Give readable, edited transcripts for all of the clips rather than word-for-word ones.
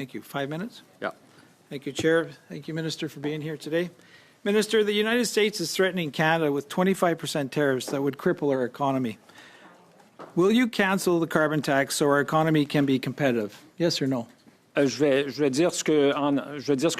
Thank you. 5 minutes? Yeah. Thank you, Chair. Thank you, Minister, for being here today. Minister, the United States is threatening Canada with 25% tariffs that would cripple our economy. Will you cancel the carbon tax so our economy can be competitive? Yes or no? Je vais dire ce que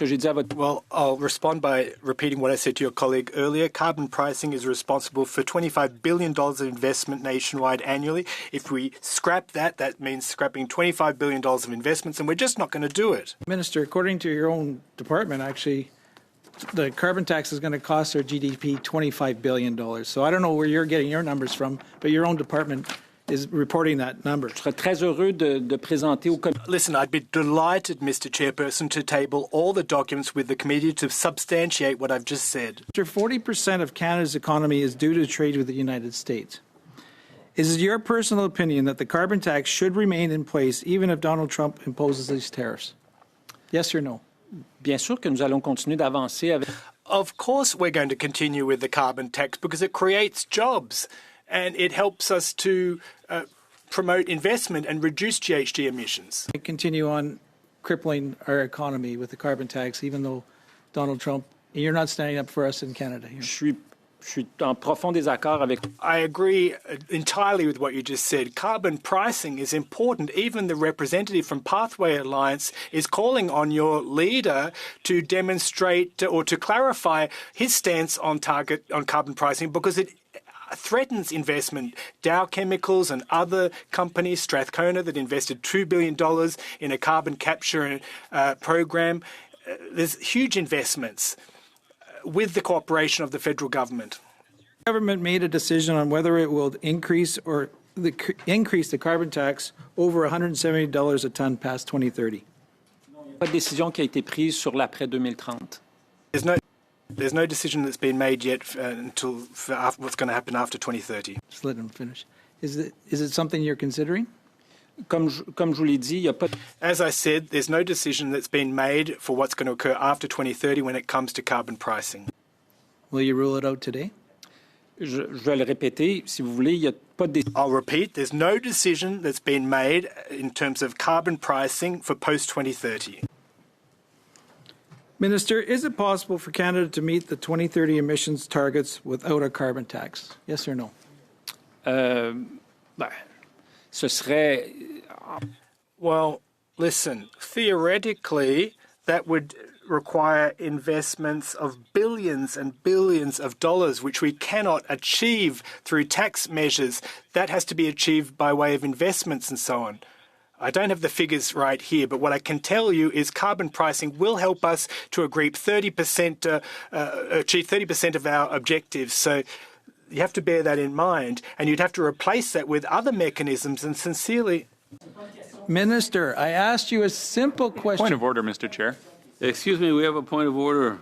j'ai dit à votre... Well, I'll respond by repeating what I said to your colleague earlier. Carbon pricing is responsible for $25 billion of investment nationwide annually. If we scrap that, that means scrapping $25 billion of investments, and we're just not going to do it. Minister, according to your own department, actually, the carbon tax is going to cost our GDP $25 billion. So I don't know where you're getting your numbers from, but your own department is reporting that number. Je serais très heureux de présenter au comité. Listen, I'd be delighted, Mr. Chairperson, to table all the documents with the committee to substantiate what I've just said. 40% of Canada's economy is due to trade with the United States. Is it your personal opinion that the carbon tax should remain in place even if Donald Trump imposes these tariffs? Yes or no? Bien sûr que nous allons continuer d'avancer avec... Of course we're going to continue with the carbon tax because it creates jobs and it helps us to promote investment and reduce GHG emissions. Continue on crippling our economy with the carbon tax, even though Donald Trump, you're not standing up for us in Canada here. Je suis en profond désaccord avec... I agree entirely with what you just said. Carbon pricing is important. Even the representative from Pathway Alliance is calling on your leader to demonstrate or to clarify his stance on carbon pricing because it threatens investment. Dow Chemicals and other companies, Strathcona, that invested $2 billion in a carbon capture program. There's huge investments with the cooperation of the federal government. The government made a decision on whether it will increase the carbon tax over $170 a ton past 2030. Pas de décision qui a été prise sur l'après 2030. There's no decision that's been made yet until what's going to happen after 2030. Just let him finish. Is it something you're considering? Comme je vous l'ai dit, il y a pas... As I said, there's no decision that's been made for what's going to occur after 2030 when it comes to carbon pricing. Will you rule it out today? Je vais le répéter, si vous voulez, il y a pas de... I'll repeat, there's no decision that's been made in terms of carbon pricing for post-2030. Minister, is it possible for Canada to meet the 2030 emissions targets without a carbon tax? Yes or no? Ce serait... Well, listen, theoretically, that would require investments of billions and billions of dollars, which we cannot achieve through tax measures. That has to be achieved by way of investments and so on. I don't have the figures right here, but what I can tell you is carbon pricing will help us to achieve 30% of our objectives. So you have to bear that in mind, and you'd have to replace that with other mechanisms. And sincerely... Minister, I asked you a simple question. Point of order, Mr. Chair. Excuse me, we have a point of order.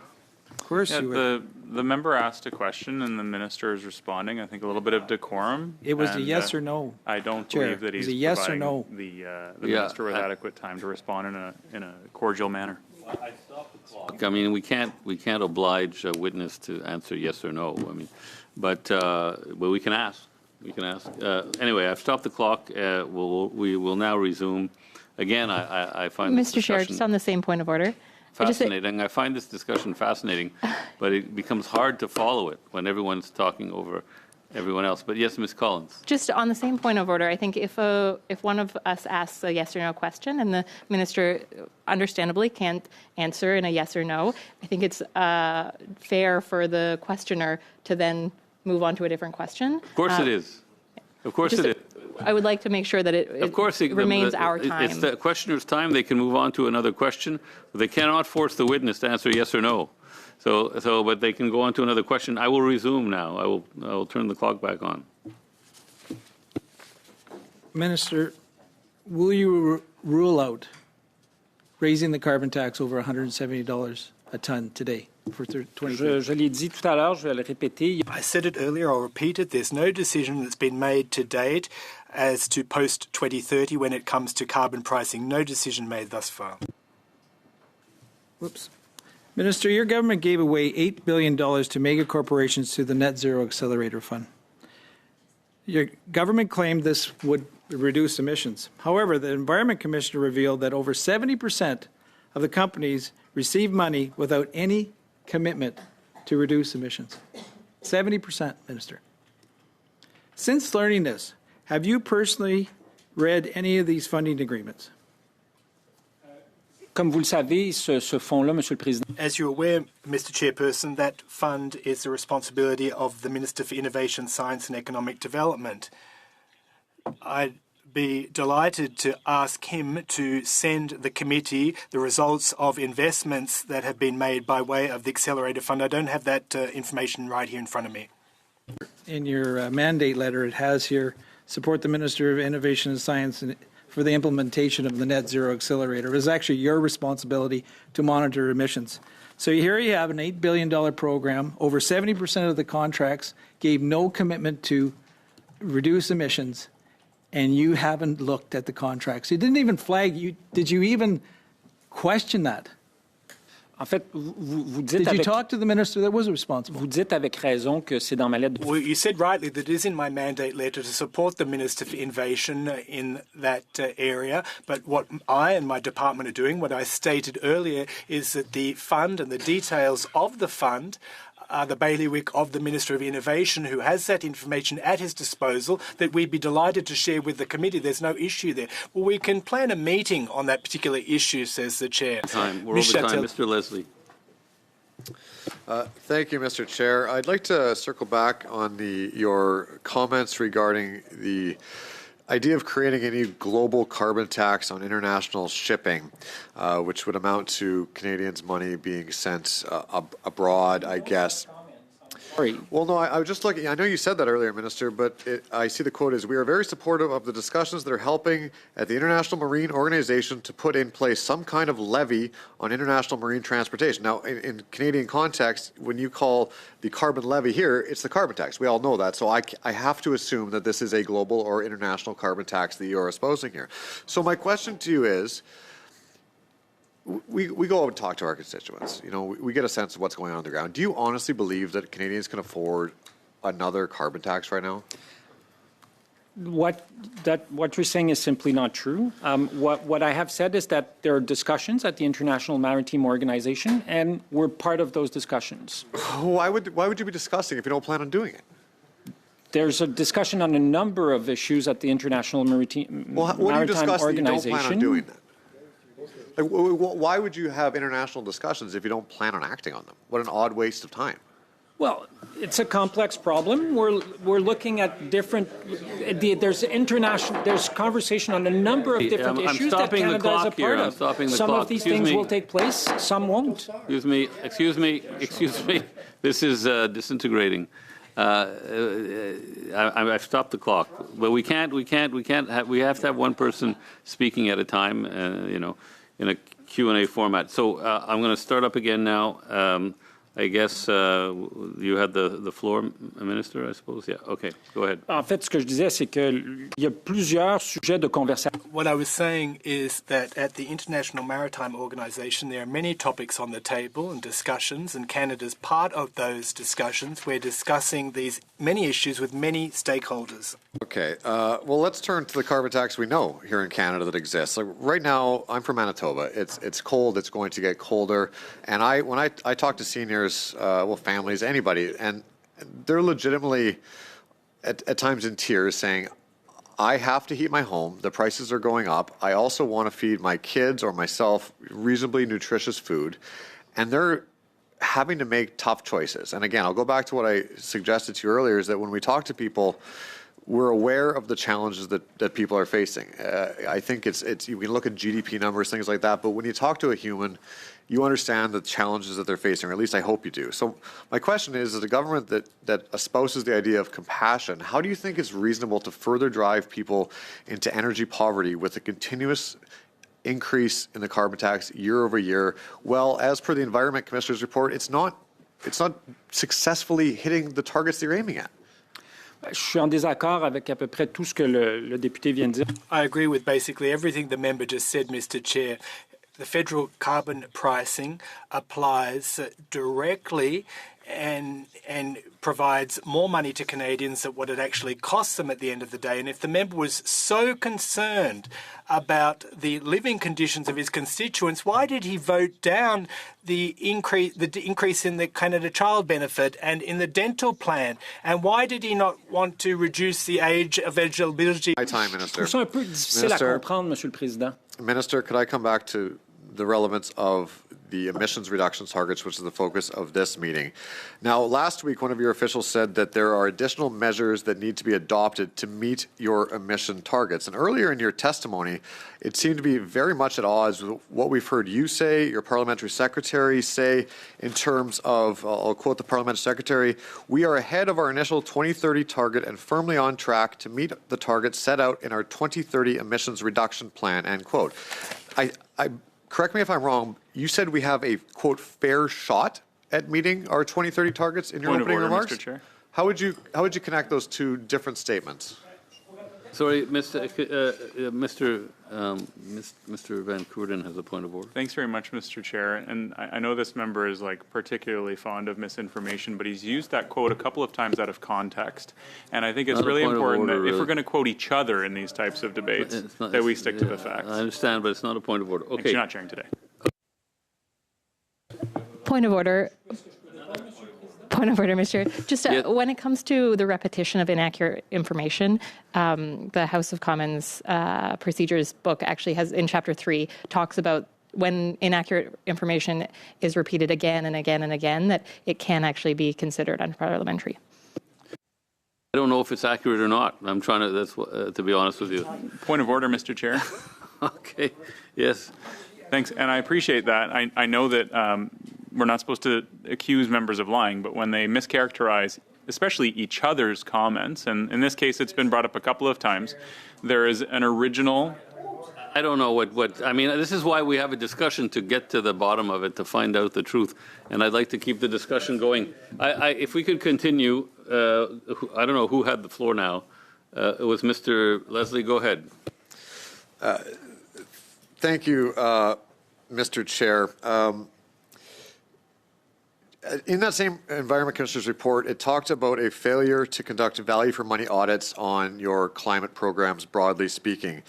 Of course you were. The member asked a question and the minister is responding. I think a little bit of decorum. It was a yes or no. I don't Chair, believe that he's it was a yes or providing no. the minister with adequate time to respond in a cordial manner. I mean, we can't oblige a witness to answer yes or no. I mean, but we can ask. We can ask. Anyway, I've stopped the clock. We will now resume. Again, I find this Mr. Chair, just on the same point of order. fascinating. I find this discussion fascinating, but it becomes hard to follow it when everyone's talking over everyone else. But yes, Ms. Collins. Just on the same point of order, I think if one of us asks a yes or no question and the minister understandably can't answer in a yes or no, I think it's fair for the questioner to then move on to a different question. Of course it is. Of course it is. I would like to make sure that it remains our time. It's the questioner's time. They can move on to another question. They cannot force the witness to answer yes or no. But they can go on to another question. I will resume now. I will turn the clock back on. Minister, will you rule out raising the carbon tax over $170 a ton today for 2030? Je l'ai dit tout à l'heure, je vais le répéter. I said it earlier, I'll repeat it. There's no decision that's been made to date as to post-2030 when it comes to carbon pricing. No decision made thus far. Whoops. Minister, your government gave away $8 billion to mega corporations through the Net Zero Accelerator Fund. Your government claimed this would reduce emissions. However, the Environment Commissioner revealed that over 70% of the companies received money without any commitment to reduce emissions. 70%, Minister. Since learning this, have you personally read any of these funding agreements? Comme vous le savez, ce fonds-là, Monsieur le Président, As you're aware, Mr. Chairperson, that fund is the responsibility of the Minister for Innovation, Science and Economic Development. I'd be delighted to ask him to send the committee the results of investments that have been made by way of the Accelerator Fund. I don't have that information right here in front of me. In your mandate letter, it has here, support the Minister of Innovation and Science for the implementation of the Net Zero Accelerator. It is actually your responsibility to monitor emissions. So here you have an $8 billion program. Over 70% of the contracts gave no commitment to reduce emissions, and you haven't looked at the contracts. You didn't even flag. Did you even question that? en fait, vous dites Did you avec, talk to the minister that was responsible? vous dites avec raison que c'est dans ma lettre de Well, you said rightly that it is in my mandate letter to support the Minister for Innovation in that area. But what I and my department are doing, what I stated earlier, is that the fund and the details of the fund are the bailiwick of the Minister of Innovation, who has that information at his disposal, that we'd be delighted to share with the committee. There's no issue there. Well, we can plan a meeting on that particular issue, says the chair. We're over time. Mr. Leslie. Thank you, Mr. Chair. I'd like to circle back on your comments regarding the idea of creating a new global carbon tax on international shipping, which would amount to Canadians' money being sent abroad, I guess. Sorry. Well, no, I was just looking. I know you said that earlier, Minister, but I see the quote is, we are very supportive of the discussions that are helping at the International Marine Organization to put in place some kind of levy on international marine transportation. Now, in Canadian context, when you call the carbon levy here, it's the carbon tax. We all know that. So I have to assume that this is a global or international carbon tax that you are espousing here. So my question to you is, we go out and talk to our constituents. You know, we get a sense of what's going on the ground. Do you honestly believe that Canadians can afford another carbon tax right now? What you're saying is simply not true. What I have said is that there are discussions at the International Maritime Organization, and we're part of those discussions. Why would you be discussing if you don't plan on doing it? There's a discussion on a number of issues at the International Maritime What are you discussing Organization. if you don't plan on doing that? Like, why would you have international discussions if you don't plan on acting on them? What an odd waste of time. Well, it's a complex problem. We're looking at different. There's conversation on a number of different I'm issues that stopping the Canada is a clock here. part I'm of. stopping the Some clock. of these Excuse things me. will take place. Some won't. Excuse me. This is disintegrating. I've stopped the clock, but we have to have one person speaking at a time, in a Q&A format. So I'm going to start up again now. I guess you had the floor, Minister, I suppose. Yeah, okay, go ahead. En fait, ce que je disais, c'est qu'il y a plusieurs sujets de conversation. What I was saying is that at the International Maritime Organization, there are many topics on the table and discussions, and Canada's part of those discussions. We're discussing these many issues with many stakeholders. Okay, well, let's turn to the carbon tax we know here in Canada that exists. Like right now, I'm from Manitoba. It's cold. It's going to get colder. And when I talk to seniors, families, anybody, and they're legitimately at times in tears saying, I have to heat my home. The prices are going up. I also want to feed my kids or myself reasonably nutritious food. And they're having to make tough choices. And again, I'll go back to what I suggested to you earlier, is that when we talk to people, we're aware of the challenges that people are facing. I think it's you can look at GDP numbers, things like that, but when you talk to a human, you understand the challenges that they're facing, or at least I hope you do. So my question is, as a government that espouses the idea of compassion, how do you think it's reasonable to further drive people into energy poverty with a continuous increase in the carbon tax year over year? Well, as per the Environment Commissioner's report, it's not successfully hitting the targets they're aiming at. Je suis en désaccord avec à peu près tout ce que le député vient de dire. I agree with basically everything the member just said, Mr. Chair. The federal carbon pricing applies directly and provides more money to Canadians than what it actually costs them at the end of the day. And if the member was so concerned about the living conditions of his constituents, why did he vote down the increase in the Canada Child Benefit and in the dental plan? And why did he not want to reduce the age of eligibility? My time, Minister. C'est un peu difficile à comprendre, Monsieur le Président. Minister, could I come back to the relevance of the emissions reduction targets, which is the focus of this meeting? Now, last week, one of your officials said that there are additional measures that need to be adopted to meet your emission targets. And earlier in your testimony, it seemed to be very much at odds with what we've heard you say, your parliamentary secretary say, in terms of, I'll quote the parliamentary secretary, "We are ahead of our initial 2030 target and firmly on track to meet the targets set out in our 2030 emissions reduction plan," end quote. Correct me if I'm wrong, you said we have a, quote, fair shot at meeting our 2030 targets in your Point of opening order, remarks? Mr. Chair. How would you connect those two different statements? Sorry, Mr. Van Coorden has a point of order. Thanks very much, Mr. Chair. And I know this member is particularly fond of misinformation, but he's used that quote a couple of times out of context. And I think it's Not a really point of important order, that if really. we're going to quote each other in these types of debates, that we stick to the facts. I understand, but it's not a point of order. Thanks, Okay. you're not chairing today. Point of order. Point of order, Mr. Chair. Just when it comes to the repetition of inaccurate information, the House of Commons procedures book actually has, in Chapter 3, talks about when inaccurate information is repeated again and again and again, that it can actually be considered unparliamentary. I don't know if it's accurate or not. I'm trying to, that's to be honest with you. Point of order, Mr. Chair. Okay, yes. Thanks, and I appreciate that. I know that we're not supposed to accuse members of lying, but when they mischaracterize, especially each other's comments, and in this case it's been brought up a couple of times, there is an original... I don't know what I mean, this is why we have a discussion, to get to the bottom of it, to find out the truth. And I'd like to keep the discussion going. If we could continue, I don't know who had the floor now. It was Mr. Leslie. Go ahead. Thank you, Mr. Chair. In that same Environment Commissioner's report, it talked about a failure to conduct value for money audits on your climate programs, broadly speaking,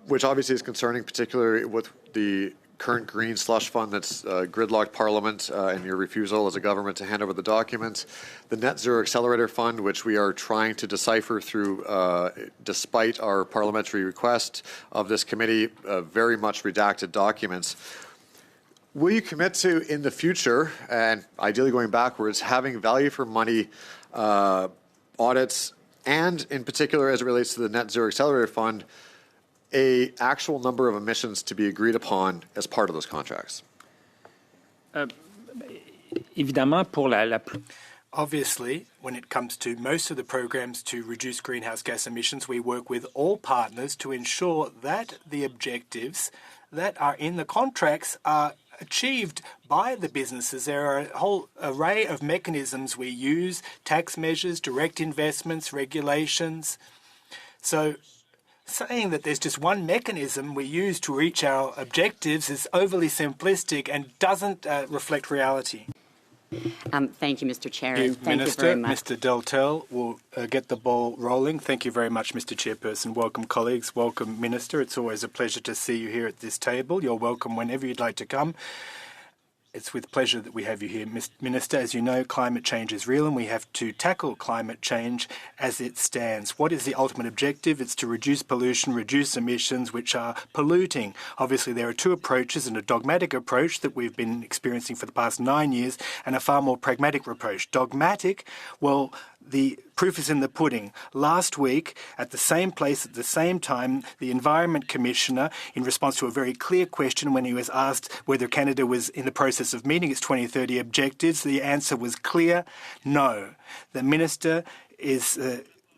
which obviously is concerning, particularly with the current green slush fund that's gridlocked Parliament and your refusal as a government to hand over the documents, the Net Zero Accelerator Fund, which we are trying to decipher through, despite our parliamentary request of this committee, very much redacted documents. Will you commit to, in the future, and ideally going backwards, having value for money audits, and in particular as it relates to the Net Zero Accelerator Fund, a actual number of emissions to be agreed upon as part of those contracts? Évidemment, pour la Obviously, when it comes to most of the programs to reduce greenhouse gas emissions, we work with all partners to ensure that the objectives that are in the contracts are achieved by the businesses. There are a whole array of mechanisms we use: tax measures, direct investments, regulations. So saying that there's just one mechanism we use to reach our objectives is overly simplistic and doesn't reflect reality. Thank you, Mr. Chair. Thank you, Thank Minister. you very much. Mr. Deltel will get the ball rolling. Thank you very much, Mr. Chairperson. Welcome, colleagues. Welcome, Minister. It's always a pleasure to see you here at this table. You're welcome whenever you'd like to come. It's with pleasure that we have you here, Minister. As you know, climate change is real and we have to tackle climate change as it stands. What is the ultimate objective? It's to reduce pollution, reduce emissions which are polluting. Obviously, there are two approaches, and a dogmatic approach that we've been experiencing for the past 9 years and a far more pragmatic approach. Dogmatic, well, the proof is in the pudding. Last week, at the same place, at the same time, the Environment Commissioner, in response to a very clear question when he was asked whether Canada was in the process of meeting its 2030 objectives, the answer was clear: no. The Minister is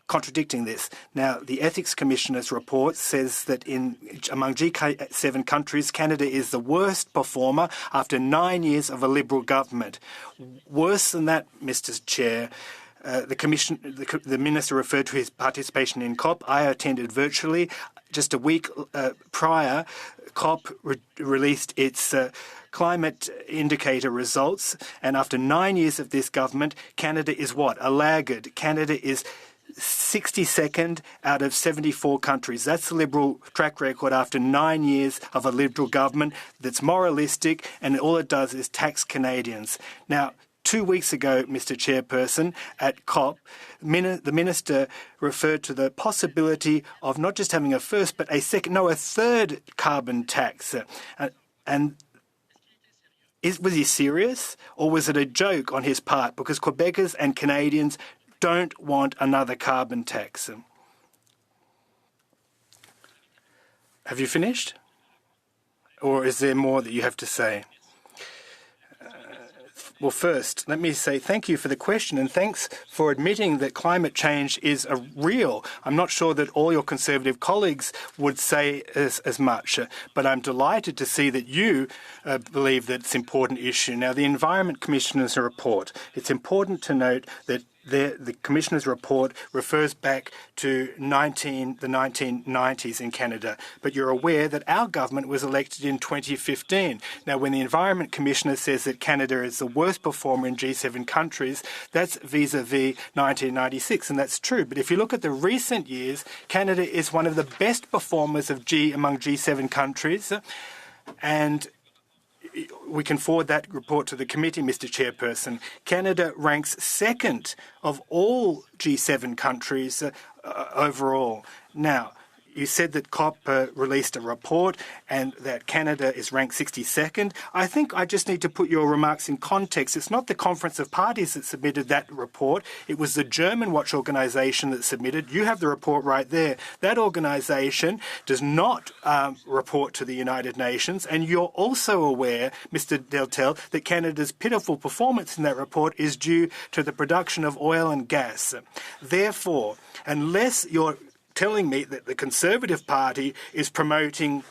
contradicting this. Now, the Ethics Commissioner's report says that among G7 countries, Canada is the worst performer after 9 years of a Liberal government. Worse than that, Mr. Chair, the Minister referred to his participation in COP. I attended virtually. Just a week prior, COP released its climate indicator results, and after 9 years of this government, Canada is what? A laggard. Canada is 62nd out of 74 countries. That's the Liberal track record after 9 years of a Liberal government that's moralistic, and all it does is tax Canadians. Now, 2 weeks ago, Mr. Chairperson, at COP, the Minister referred to the possibility of not just having a first, but a third carbon tax. And was he serious, or was it a joke on his part? Because Quebecers and Canadians don't want another carbon tax. Have you finished? Or is there more that you have to say? Well, first, let me say thank you for the question, and thanks for admitting that climate change is real. I'm not sure that all your Conservative colleagues would say as much, but I'm delighted to see that you believe that it's an important issue. Now, the Environment Commissioner's report, it's important to note that the Commissioner's report refers back to the 1990s in Canada, but you're aware that our government was elected in 2015. Now, when the Environment Commissioner says that Canada is the worst performer in G7 countries, that's vis-a-vis 1996, and that's true. But if you look at the recent years, Canada is one of the best performers among G7 countries, and we can forward that report to the committee, Mr. Chairperson. Canada ranks second of all G7 countries overall. Now, you said that COP released a report and that Canada is ranked 62nd. I think I just need to put your remarks in context. It's not the Conference of Parties that submitted that report. It was the German watch organisation that submitted. You have the report right there. That organisation does not report to the United Nations. And you're also aware, Mr. Deltel, that Canada's pitiful performance in that report is due to the production of oil and gas. Therefore, unless you're telling me that the Conservative Party is promoting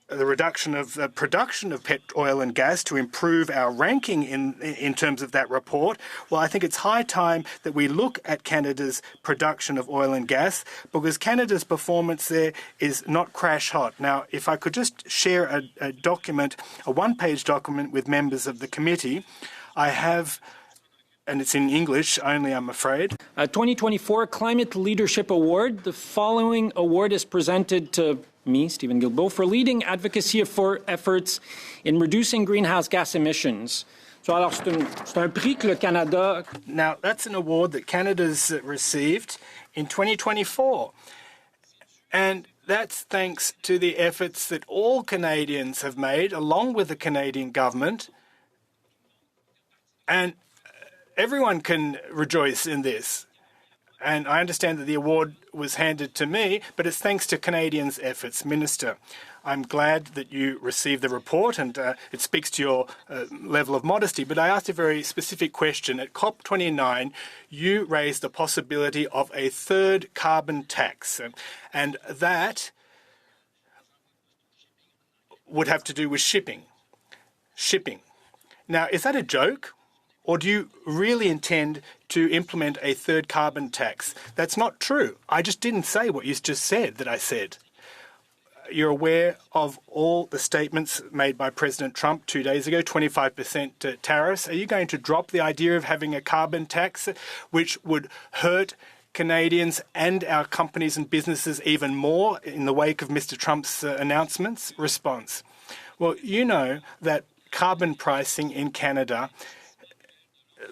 the reduction of the production of oil and gas to improve our ranking in terms of that report, well, I think it's high time that we look at Canada's production of oil and gas, because Canada's performance there is not crash hot. Now, if I could just share a document, a one-page document with members of the committee, I have, and it's in English only, I'm afraid. 2024 Climate Leadership Award. The following award is presented to me, Stephen Guilbeault, for leading advocacy for efforts in reducing greenhouse gas emissions. So, alors, c'est un prix que le Canada... Now, that's an award that Canada's received in 2024. And that's thanks to the efforts that all Canadians have made, along with the Canadian government. And everyone can rejoice in this. And I understand that the award was handed to me, but it's thanks to Canadians' efforts. Minister, I'm glad that you received the report, and it speaks to your level of modesty. But I asked a very specific question. At COP29, you raised the possibility of a third carbon tax, and that would have to do with shipping. Now, is that a joke? Or do you really intend to implement a third carbon tax? That's not true. I just didn't say what you just said that I said. You're aware of all the statements made by President Trump 2 days ago, 25% tariffs. Are you going to drop the idea of having a carbon tax, which would hurt Canadians and our companies and businesses even more in the wake of Mr. Trump's announcements? Response. Well, you know that carbon pricing in Canada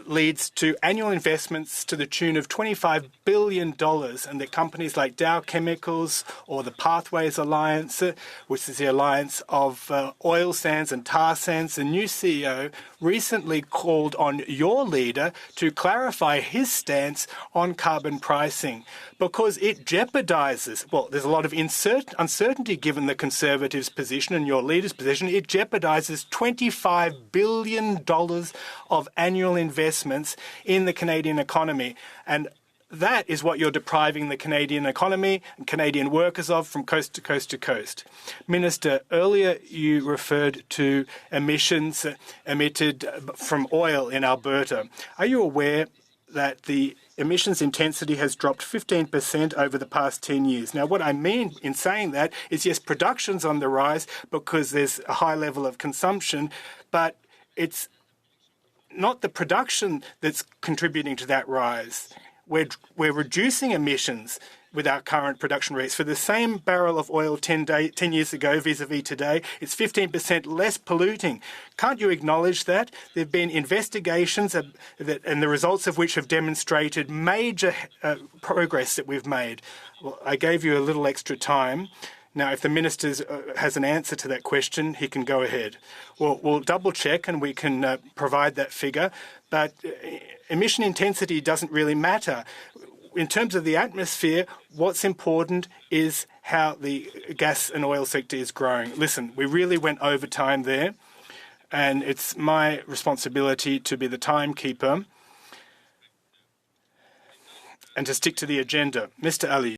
leads to annual investments to the tune of $25 billion, and that companies like Dow Chemicals or the Pathways Alliance, which is the alliance of oil sands and tar sands, the new CEO recently called on your leader to clarify his stance on carbon pricing, because it jeopardizes, well, there's a lot of uncertainty given the Conservatives' position and your leader's position. It jeopardizes $25 billion of annual investments in the Canadian economy. And that is what you're depriving the Canadian economy and Canadian workers of from coast to coast to coast. Minister, earlier you referred to emissions emitted from oil in Alberta. Are you aware that the emissions intensity has dropped 15% over the past 10 years. Now, what I mean in saying that is, yes, production's on the rise because there's a high level of consumption, but it's not the production that's contributing to that rise. We're reducing emissions with our current production rates. For the same barrel of oil 10 years ago vis-a-vis today, it's 15% less polluting. Can't you acknowledge that? There have been investigations and the results of which have demonstrated major progress that we've made. Well, I gave you a little extra time. Now, if the Minister has an answer to that question, he can go ahead. We'll double-check and we can provide that figure, but emission intensity doesn't really matter. In terms of the atmosphere, what's important is how the gas and oil sector is growing. Listen, we really went over time there, and it's my responsibility to be the timekeeper and to stick to the agenda. Mr. Ali.